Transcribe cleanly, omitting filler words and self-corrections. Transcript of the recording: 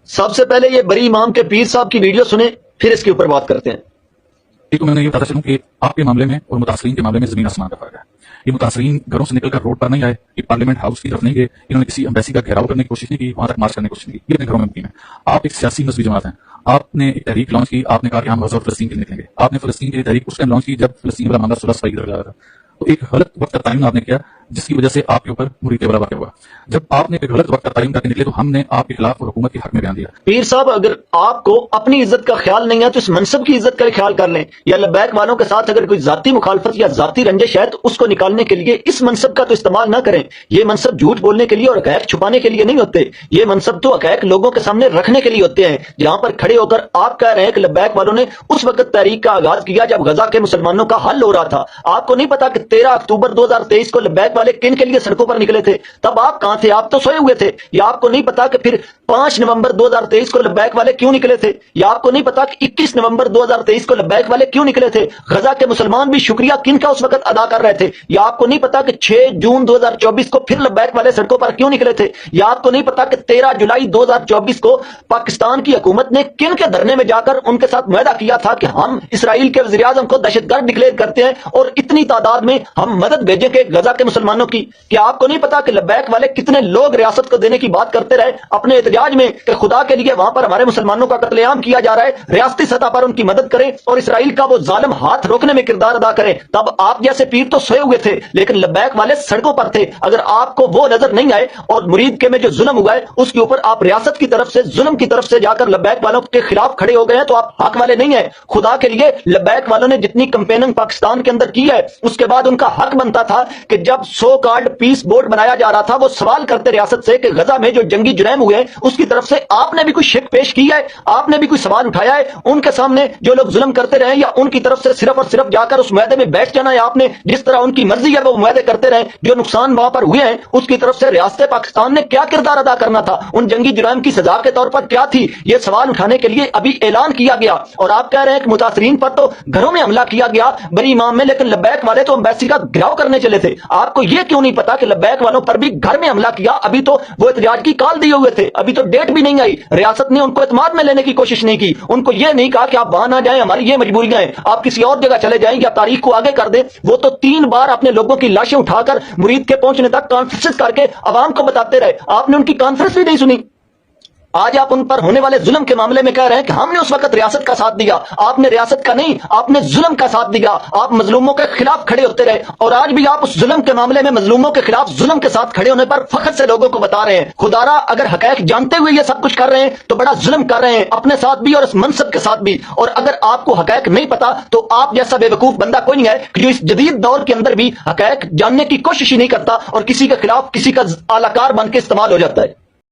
سب سے پہلے یہ بری امام کے پیر صاحب کی ویڈیو سنیں، پھر اس کے اوپر بات کرتے ہیں۔ ایک تو میں نے یہ بتاتا چلوں کہ آپ کے معاملے میں اور متاثرین کے معاملے میں زمین آسمان کا فرق ہے۔ یہ متاثرین گھروں سے نکل کر روڈ پر نہیں آئے، یہ پارلیمنٹ ہاؤس کی طرف نہیں گئے، انہوں نے کسی ایمبیسی کا گھیراؤ کرنے کی کوشش نہیں کی، وہاں تک مارچ کرنے کی کوشش نہیں کی، یہ اپنے گھروں میں مقیم ہے۔ آپ ایک سیاسی مذہبی جماعت ہیں، آپ نے ایک تحریک لانچ کی، آپ نے کہا کہ ہم غزہ اور فلسطین کے لیے نکلیں گے۔ آپ نے فلسطین کے لیے تحریک اس ٹائم لانچ کی جب فلسطین والا معاملہ 16 صفائی کی طرف جا رہا تھا، تو ایک غلط وقت کا تعین آپ نے کیا جس کی وجہ سے آپ کے اوپر مرید والا واقع ہوا۔ جب آپ نے ایک غلط وقت کا تعین کر کے نکلے تو ہم نے آپ کے خلاف اور حکومت کے حق میں بیان دیا۔ پیر صاحب اگر آپ کو اپنی عزت کا خیال نہیں ہے تو اس منصب کی عزت کا خیال کر لیں، یا لبیک والوں کے ساتھ اگر کوئی ذاتی مخالفت یا ذاتی رنجش ہے تو اس کو نکالنے کے لیے اس منصب کا تو استعمال نہ کریں۔ یہ منصب جھوٹ بولنے کے لیے اور حقائق چھپانے کے لیے نہیں ہوتے، یہ منصب تو حقائق لوگوں کے سامنے رکھنے کے لیے ہوتے ہیں۔ جہاں پر کھڑے ہو کر آپ کہہ رہے ہیں کہ لبیک والوں نے اس وقت تحریک کا آغاز کیا جب غزہ کے مسلمانوں کا حل ہو رہا تھا، آپ کو نہیں پتا کہ 13 اکتوبر 2023 کو لبیک والے کن کے لیے سڑکوں پر نکلے تھے؟ تب آپ کہاں تھے؟ آپ تو سوئے ہوئے تھے۔ یا آپ کو نہیں پتا کہ پھر 5 نومبر 2023 کو لبیک والے کیوں نکلے تھے؟ یا آپ کو نہیں پتا کہ 21 نومبر 2023 کو لبیک والے کیوں نکلے تھے؟ غزہ کے مسلمان بھی شکریہ کن کا اس وقت ادا کر رہے تھے؟ یا آپ کو نہیں پتا کہ 6 جون 2024 کو پھر لبیک والے سڑکوں پر کیوں نکلے تھے؟ یا آپ کو نہیں پتا کہ 13 جولائی 2024 کو پاکستان کی حکومت نے کن کے دھرنے میں جا کر ان کے ساتھ معاہدہ کیا تھا کہ ہم اسرائیل کے وزیر اعظم کو دہشت گرد ڈکلیئر کرتے ہیں اور اتنی تعداد میں ہم مدد بھیجیں گے غزہ کے مسلمانوں کی؟ کیا آپ کو نہیں پتا کہ لبیک والے کتنے لوگ ریاست کو دینے کی بات کرتے رہے اپنے احتجاج میں کہ خدا کے لیے وہاں پر ہمارے مسلمانوں کا قتل عام کیا جا رہا ہے، ریاستی سطح پر ان کی مدد کریں اور اسرائیل کا وہ ظالم ہاتھ روکنے میں کردار ادا کریں؟ تب آپ جیسے پیر تو سوئے ہوئے تھے لیکن لبیک والے سڑکوں پر تھے۔ اگر آپ کو وہ نظر نہیں آئے اور مرید کے میں جو ظلم ہوا ہے اس کے اوپر آپ ریاست کی طرف سے ظلم کی طرف سے جا کر لبیک والوں کے خلاف کھڑے ہو گئے ہیں تو آپ حق والے نہیں ہیں۔ خدا کے لیے لبیک والوں نے جتنی کمپیننگ پاکستان کے اندر کی ہے اس کے بعد ان کا حق بنتا تھا کہ جب سو کارڈ پیس بورڈ بنایا جا رہا تھا وہ سوال کرتے ریاست سے کہ غزہ میں جو جنگی جرائم ہوئے ہیں اس کی طرف سے آپ نے بھی کوئی شک پیش کی ہے؟ آپ نے بھی کوئی سوال اٹھایا ہے؟ ان کے سامنے جو لوگ ظلم کرتے رہے یا ان کی طرف سے صرف اور صرف جا کر اس معاہدے میں بیٹھ جانا ہے آپ نے؟ جس طرح ان کی مرضی ہے وہ معاہدے کرتے رہے، جو نقصان وہاں پر ہوئے ہیں اس کی طرف سے ریاست پاکستان نے کیا کردار ادا کرنا تھا؟ ان جنگی جرائم کی سزا کے طور پر کیا تھی؟ یہ سوال اٹھانے کے لیے ابھی اعلان کیا گیا اور آپ کہہ رہے ہیں کہ متاثرین پر تو گھروں میں حملہ کیا گیا بری امام میں، لیکن لبیک والے تو امبیسی کا گھیراؤ کرنے چلے تھے۔ آپ کو یہ کیوں نہیں پتا کہ لبیک والوں پر بھی گھر میں حملہ کیا؟ ابھی تو وہ احتجاج کی کال دیے ہوئے تھے، ابھی تو ڈیٹ بھی نہیں آئی، ریاست نے ان کو اعتماد میں لینے کی کوشش نہیں کی، ان کو یہ نہیں کہا کہ آپ وہاں نہ جائیں، ہماری یہ مجبوریاں ہیں، آپ کسی اور جگہ چلے جائیں یا تاریخ کو آگے کر دیں۔ وہ تو 3 بار اپنے لوگوں کی لاشیں اٹھا کر مرید کے پہنچنے تک کانفرنس کر کے عوام کو بتاتے رہے، آپ نے ان کی کانفرنس بھی نہیں سنی۔ آج آپ ان پر ہونے والے ظلم کے معاملے میں کہہ رہے ہیں کہ ہم نے اس وقت ریاست کا ساتھ دیا۔ آپ نے ریاست کا نہیں، آپ نے ظلم کا ساتھ دیا، آپ مظلوموں کے خلاف کھڑے ہوتے رہے اور آج بھی آپ اس ظلم کے معاملے میں مظلوموں کے خلاف ظلم کے ساتھ کھڑے ہونے پر فخر سے لوگوں کو بتا رہے ہیں۔ خدارا اگر حقائق جانتے ہوئے یہ سب کچھ کر رہے ہیں تو بڑا ظلم کر رہے ہیں اپنے ساتھ بھی اور اس منصب کے ساتھ بھی، اور اگر آپ کو حقائق نہیں پتا تو آپ جیسا بے وقوف بندہ کوئی نہیں ہے کہ جو اس جدید دور کے اندر بھی حقائق جاننے کی کوشش ہی نہیں کرتا اور کسی کے خلاف کسی کا اعلی کار بن کے استعمال ہو جاتا ہے۔